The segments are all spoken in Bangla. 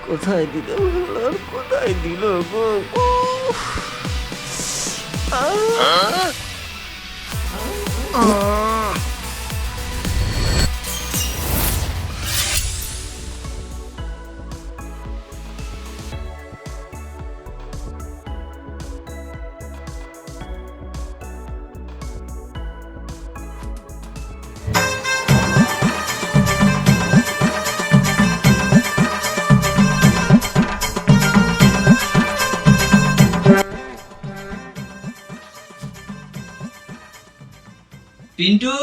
কোথায় দিল কোথায় দিল গো? পিন্টু,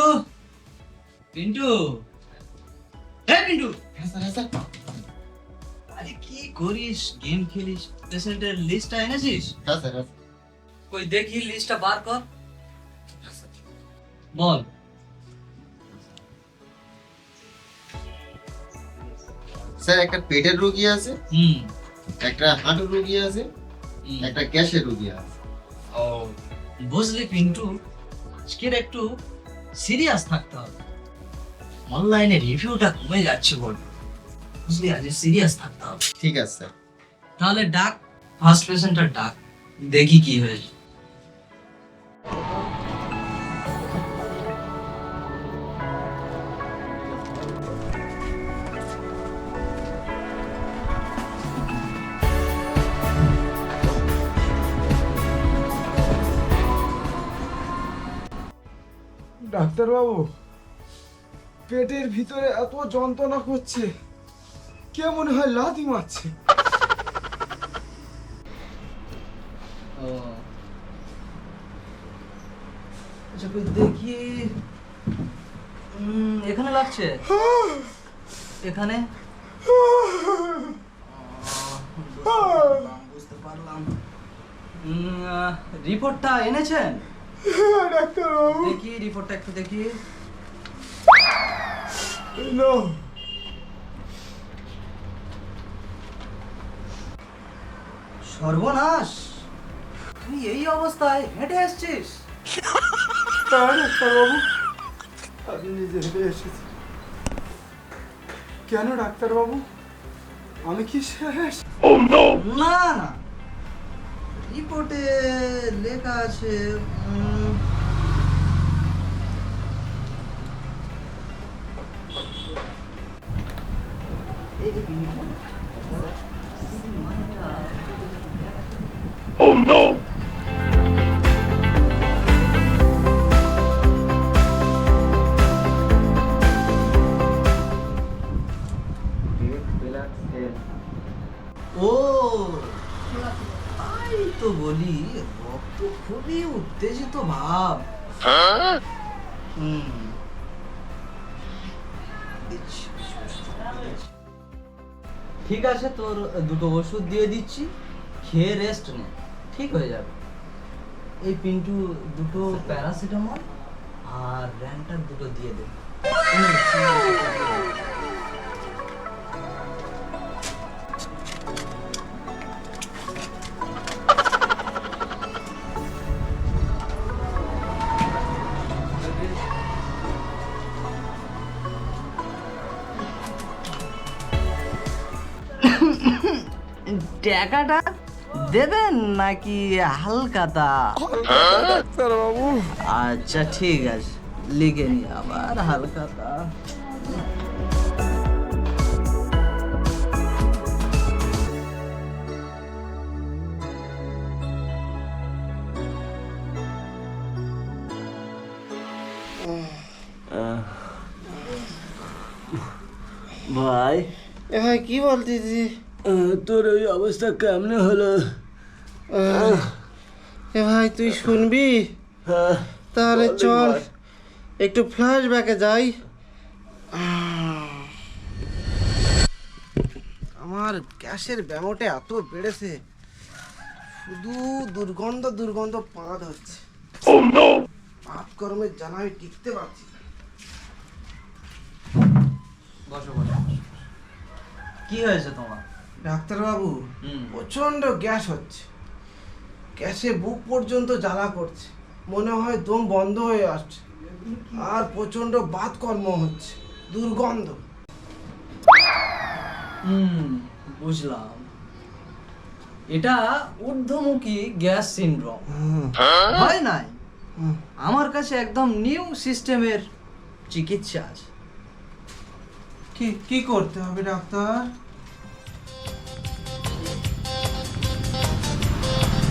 পিন্টু, এই পিন্টু, আরে কি করিস? গেম খেলিস? পেশেন্টের লিস্টটা এনেছিস? হ্যাঁ স্যার। কই দেখি লিস্টটা বার কর। বল। স্যার একটা পেটের রোগী আছে, হুম। একটা হাঁটুর রোগী আছে, একটা গ্যাসের রোগী আছে। ও বুঝলি পিন্টু, আজকের একটু সিরিয়াস থাকতে হবে। অনলাইনে রিভিউটা কমে যাচ্ছে বল, বুঝলি? আজ সিরিয়াস থাকতে হবে। ঠিক আছে স্যার। তাহলে ডাক, ফার্স্ট পেশেন্টটা ডাক, দেখি কি হয়েছে। ডাক্তারবাবু, পেটের ভিতরে এত যন্ত্রণা করছে, কে মনে হয় লাথি মারছে। আচ্ছা কই দেখি, এখানে লাগছে, এখানে বুঝতে পারলাম। রিপোর্টটা এনেছেন? ডাক্তারবাবু, দেখি রিপোর্টটা একটু দেখি। না, সর্বনাশ, তুই এই অবস্থায় হেঁটে আসছিস? তা ডাক্তারবাবু, আমি নিজে হেঁটে এসেছি। কেন ডাক্তারবাবু, আমি কি শেষ? না না, রিপোর্টে লেখা আছে ও, তাই তো বলি, রক্ত খুবই উত্তেজিত ভাব। হুম, ঠিক আছে, তোর দুটো ওষুধ দিয়ে দিচ্ছি, খেয়ে রেস্ট নে, ঠিক হয়ে যাবে। এই পিন্টু দুটো প্যারাসিটামল আর র্যান্টার দুটো দিয়ে দে। টাকাটা দেবেন নাকি হালকাতা? ডাক্তারবাবু, আচ্ছা ঠিক আছে, লিখে নি আবার হালকাতা। ভাই, এ ভাই কি বলতেছি? তোর ওই অবস্থা কেমনে হলো? এ ভাই তুই শুনবি? তাহলে চল একটু ফ্ল্যাশব্যাকে যাই। আমার গ্যাসের ব্যামোটা এত বেড়েছে, শুধু দুর্গন্ধ দুর্গন্ধ পাঁদ হচ্ছে। পাত গরমের জ্বালা আমি টিকতে পারছি না। বসো বসো। কি হয়েছে তোমার? ডাক্তারবাবু, প্রচন্ড গ্যাস হচ্ছে, গ্যাসে বুক পর্যন্ত জ্বালা করছে, মনে হয় দম বন্ধ হয়ে আসছে, আর প্রচন্ড বাতকর্ম হচ্ছে, দুর্গন্ধ। বুঝলাম। এটা ঊর্ধ্বমুখী গ্যাস সিনড্রোম হয় নাই। আমার কাছে একদম নিউ সিস্টেমের চিকিৎসা আছে। কি কি করতে হবে ডাক্তার?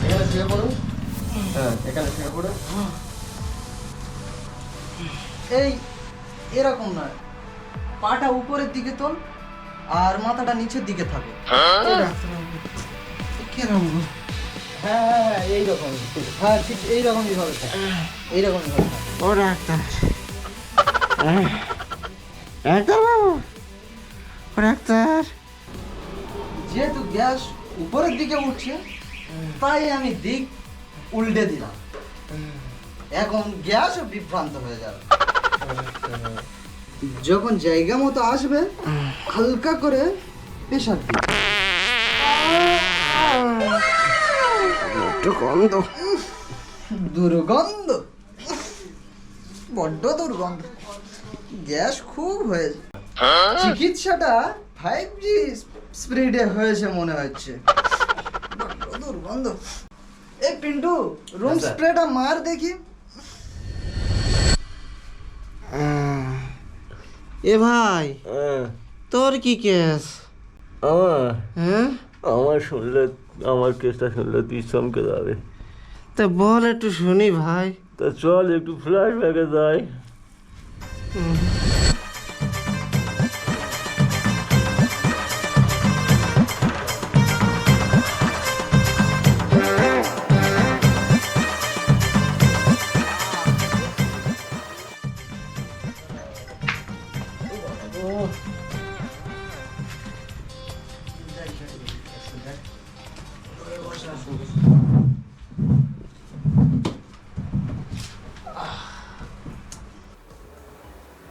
এখানে শুয়ে পড়ুন। হ্যাঁ, এখানে শুয়ে পড়ুন। এই এরকম নয়, পাটা উপরের দিকে তোল আর মাথাটা নিচের দিকে থাকে। ডাক্তারবাবু কেরম গো? হ্যাঁ হ্যাঁ হ্যাঁ এইরকম, হ্যাঁ ঠিক এইরকমই ভাবে থাকে, এইরকমই ভাবে থাকে। ও ডাক্তার, ডাক্তার বাবু, ও ডাক্তার। যেহেতু গ্যাস উপরের দিকে উঠছে তাই আমি দিক উল্টে দিলাম। এখন গ্যাসও বিভ্রান্ত হয়ে যাবে। যখন জায়গা মতো আসবে হালকা করে প্রেশার দিন। একটু গন্ধ, দুর্গন্ধ, বড্ড দুর্গন্ধ, গ্যাস খুব হয়েছে। চিকিৎসাটা 5G স্পিডে হয়েছে মনে হচ্ছে। বড্ড দুর্গন্ধ। এই পিন্টু, রুম স্প্রেটা মার দেখি। এ ভাই, তোর কি কেস? আমার হ্যাঁ, আমার শুনলে, আমার কেসটা শুনলে তুই চমকে যাবে। তা বল একটু শুনি ভাই। তা চল একটু ফ্ল্যাশ ব্যাগে যাই।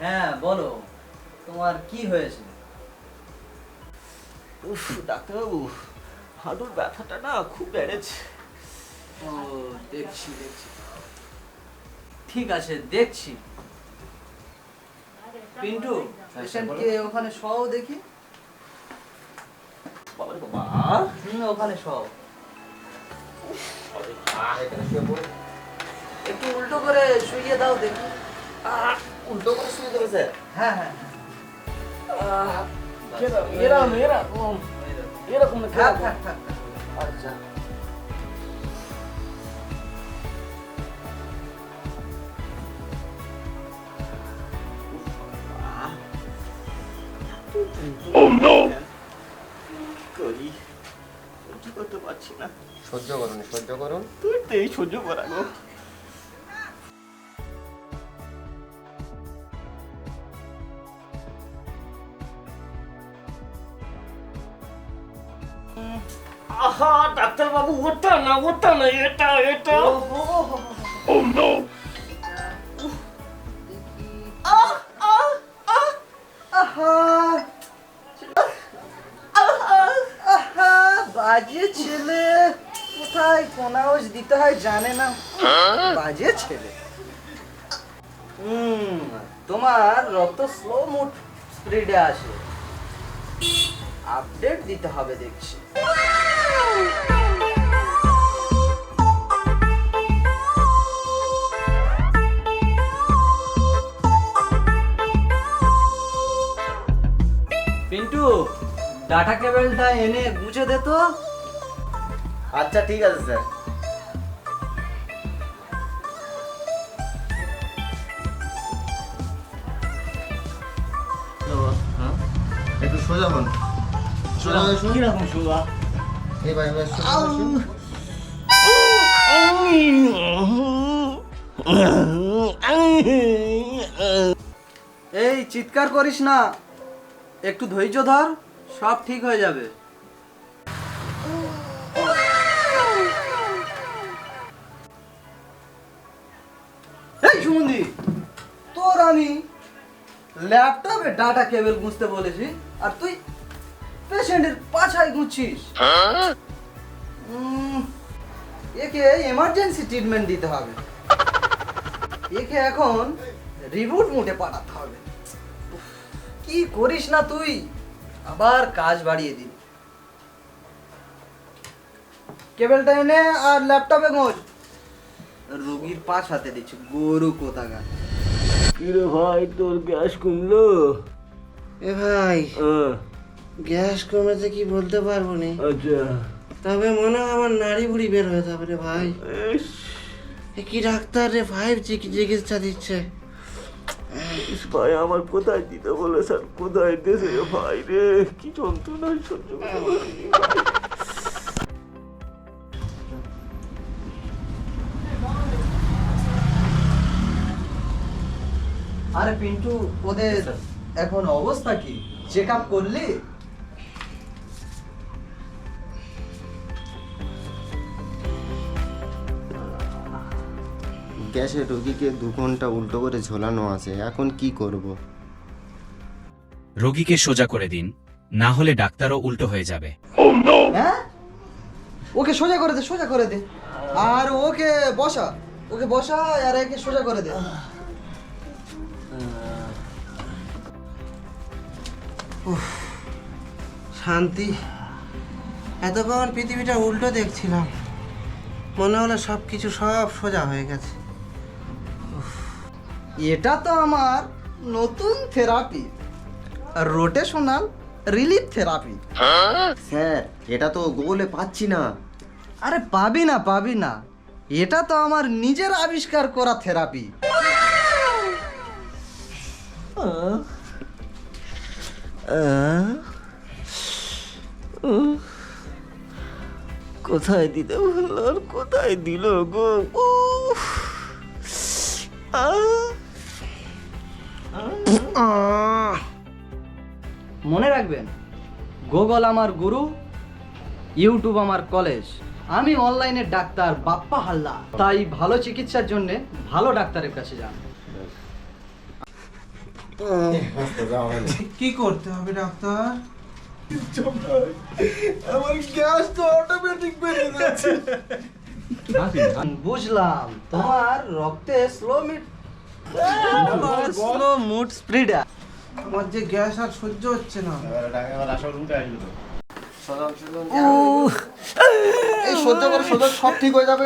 হ্যাঁ বলো, তোমার কি হয়েছে? উফ ডাক্তারবাবু, হাঁটুর ব্যথাটা না খুব বেড়েছে। ও দেখছি দেখছি, ঠিক আছে দেখছি। পিন্টু, পেশেন্টকে ওখানে শোও দেখি। বাবা রে বাবা, ওখানে শোও। এখানে শুয়ে পড়ুন। একটু উল্টো করে শুইয়ে দাও দেখি। উল্টো করে শুয়ে দেবে স্যার? হ্যাঁ হ্যাঁ এরকম এরকম এরকম না, থাক এরকম। থাক থাক। আচ্ছা করি, সহ্য করতে পারছি না। সহ্য করুন, সহ্য করুন। তুই তো এই সহ্য করাবো। আহা ডাক্তারবাবু, ওটা না ওটা না, এটা এটা। বাজে ছেলে, কোথায় কোন আওয়াজ দিতে হয় জানে না। বাজে ছেলে। তোমার রক্ত স্লো মুড স্পিডে আসে, আপডেট দিতে হবে দেখছি। পিন্টু, ডাটা কেবলটা এনে গুছে দে তো। আচ্ছা ঠিক আছে স্যার। একটু সোজা হন। সোজা হয়ে শুন। কিরকম শোয়া? এবার সোজা হয়ে শুন। এই চিৎকার করিস না, একটু ধৈর্য ধর, সব ঠিক হয়ে যাবে। এই সুমন্দি, তোর আমি ল্যাপটপে ডাটা কেবল গুঁজতে বলেছি আর তুই পেশেন্টের পাছায় গুঁজছিস। একে এমার্জেন্সি ট্রিটমেন্ট দিতে হবে, একে এখন রিবুট মোডে পাঠাতে হবে। কি করিস না তুই? আবার কাজ বাড়িয়ে দিল। কেবলটা এনে আর ল্যাপটপে মোজ। রোগীর পাশ হাতে দিচ্ছে, গরু কোথাকার। কিরে ভাই, তোর গ্যাস কমলো? এ ভাই, গ্যাস কমেছে কি বলতে পারবো না, আচ্ছা। তবে মনে হয় আমার নাড়ি ভুড়ি বের হয়ে যাবে রে ভাই। ইস, এ কি ডাক্তার রে, ভাই চিকিৎসা দিচ্ছে। ভাই আমার কোথায় দিতে বলে স্যার, কোথায় দেশে ভাই রে, কি যন্ত্রণা সহ্য করতে পারিনি ভাই। আরে পিন্টু, ওদের এখন অবস্থা কি? চেক আপ করলি? গ্যাসের রোগীকে 2 ঘন্টা উল্টো করে ঝোলানো আছে, এখন কি করব? রোগীকে সোজা করে দিন, না হলে ডাক্তারও উল্টো হয়ে যাবে। হ্যাঁ, ওকে সোজা করে দে, সোজা করে দে। আর ওকে বসা, ওকে বসা, আর একে সোজা করে দে। উফ, শান্তি। এতক্ষণ পৃথিবীটা উল্টো দেখছিলাম, মনে হলো সব কিছু সব সোজা হয়ে গেছে। এটা তো আমার নতুন therapy, rotational relief therapy. Sir, এটা তো গুগলে পাচ্ছি না। আরে পাবি না, পাবি না, এটা তো আমার নিজের আবিষ্কার করা থেরাপি। কোথায় দিতে বললো আর কোথায় দিল গো? উফ, মনে রাখবেন, গুগল আমার গুরু, ইউটিউব আমার কলেজ। আমি অনলাইনে ডাক্তার বাপ্পা হালদার। তাই ভালো চিকিৎসার জন্য ভালো ডাক্তারের কাছে যান। কি করতে হবে ডাক্তার? বুঝলাম, তোমার রক্তে স্লো মুড স্প্রিডার। আমার যে গ্যাস আর সহ্য হচ্ছে না। এই সহ্য করে সব ঠিক হয়ে যাবে।